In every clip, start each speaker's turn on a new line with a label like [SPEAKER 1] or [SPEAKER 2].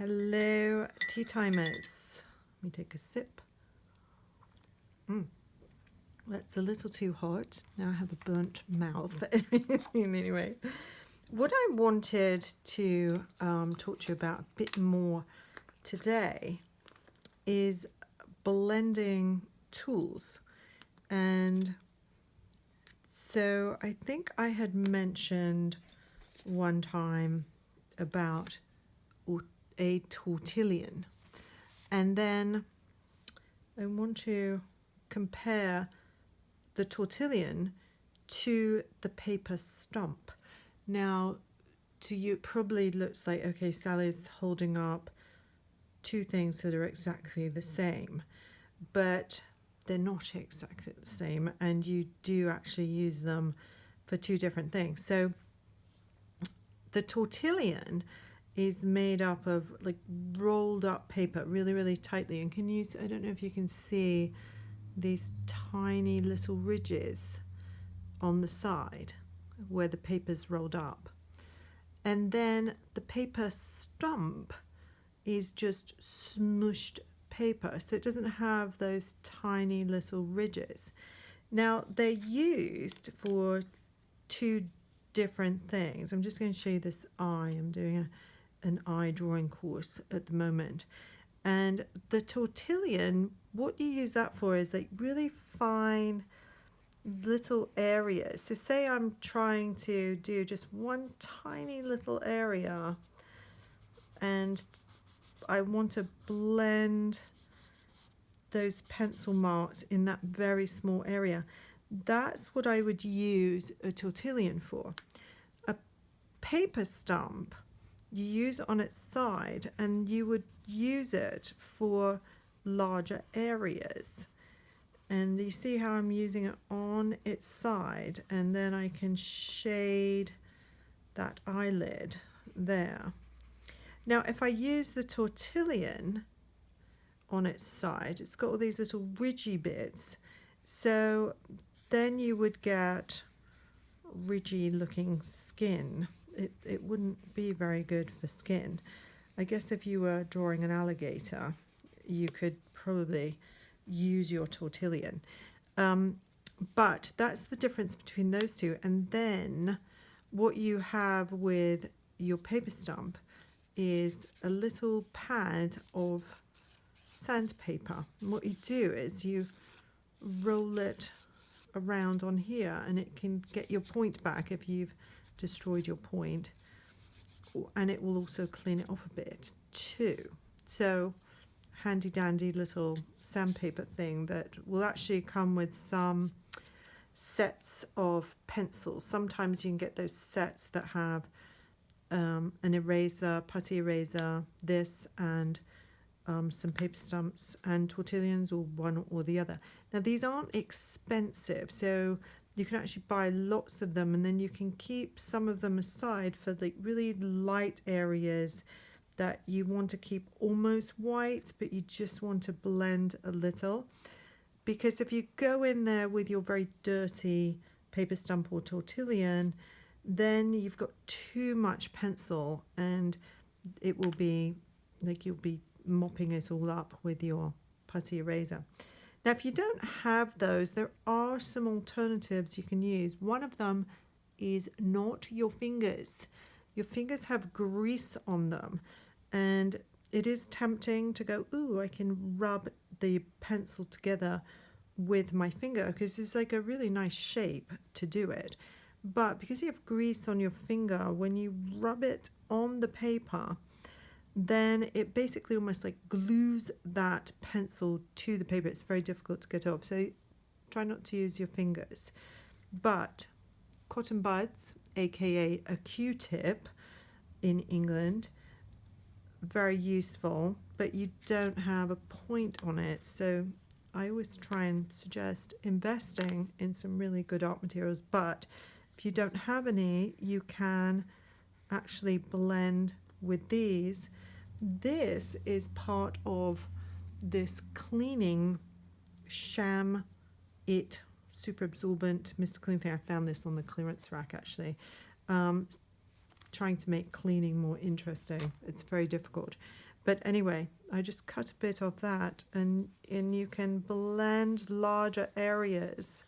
[SPEAKER 1] Hello, tea timers. Let me take a sip. That's a little too hot. Now I have a burnt mouth. Anyway, what I wanted to talk to you about a bit more today is blending tools. And so I think I had mentioned one time about a tortillion, and then I want to compare the tortillion to the paper stump. Now, to you it probably looks like, okay, Sally's holding up two things that are exactly the same, but they're not exactly the same, and you do actually use them for two different things. So the tortillion is made up of like rolled up paper really, really tightly, and I don't know if you can see these tiny little ridges on the side where the paper's rolled up. And then the paper stump is just smushed paper, so it doesn't have those tiny little ridges. Now they're used for two different things. I'm just going to show you this eye. I'm doing an eye drawing course at the moment, and the tortillion, what you use that for is like really fine little areas. So say I'm trying to do just one tiny little area and I want to blend those pencil marks in that very small area. That's what I would use a tortillion for. A paper stump, you use it on its side, and you would use it for larger areas. And you see how I'm using it on its side, and then I can shade that eyelid there. Now, if I use the tortillion on its side, it's got all these little ridgy bits, so then you would get ridgy looking skin. It wouldn't be very good for skin. I guess if you were drawing an alligator, you could probably use your tortillion. But that's the difference between those two. And then what you have with your paper stump is a little pad of sandpaper. And what you do is you roll it around on here, and it can get your point back if you've destroyed your point, and it will also clean it off a bit too. So handy dandy little sandpaper thing that will actually come with some sets of pencils. Sometimes you can get those sets that have an eraser, putty eraser, this, and some paper stumps and tortillions, or one or the other. Now these aren't expensive, so you can actually buy lots of them, and then you can keep some of them aside for like really light areas that you want to keep almost white, but you just want to blend a little. Because if you go in there with your very dirty paper stump or tortillion, then you've got too much pencil, and it will be like you'll be mopping it all up with your putty eraser. Now, if you don't have those, there are some alternatives you can use. One of them is not your fingers. Your fingers have grease on them, and it is tempting to go, ooh, I can rub the pencil together with my finger, because it's like a really nice shape to do it. But because you have grease on your finger, when you rub it on the paper, then it basically almost like glues that pencil to the paper. It's very difficult to get off, so try not to use your fingers. But cotton buds, aka a Q-tip in England, very useful, but you don't have a point on it, so I always try and suggest investing in some really good art materials. But if you don't have any, you can actually blend with these. This is part of this cleaning sham it super absorbent Mr. Clean thing. I found this on the clearance rack actually. Trying to make cleaning more interesting. It's very difficult. But anyway, I just cut a bit of that, and you can blend larger areas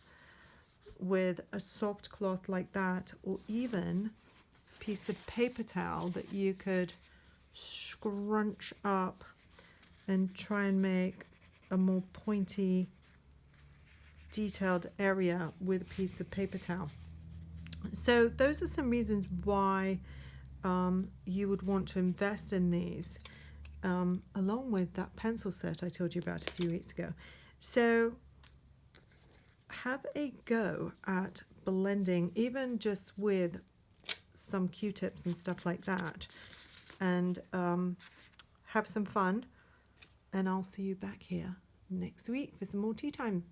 [SPEAKER 1] with a soft cloth like that, or even a piece of paper towel that you could scrunch up and try and make a more pointy, detailed area with a piece of paper towel. So those are some reasons why you would want to invest in these, along with that pencil set I told you about a few weeks ago. So have a go at blending, even just with some Q-tips and stuff like that, and have some fun. And I'll see you back here next week for some more tea time.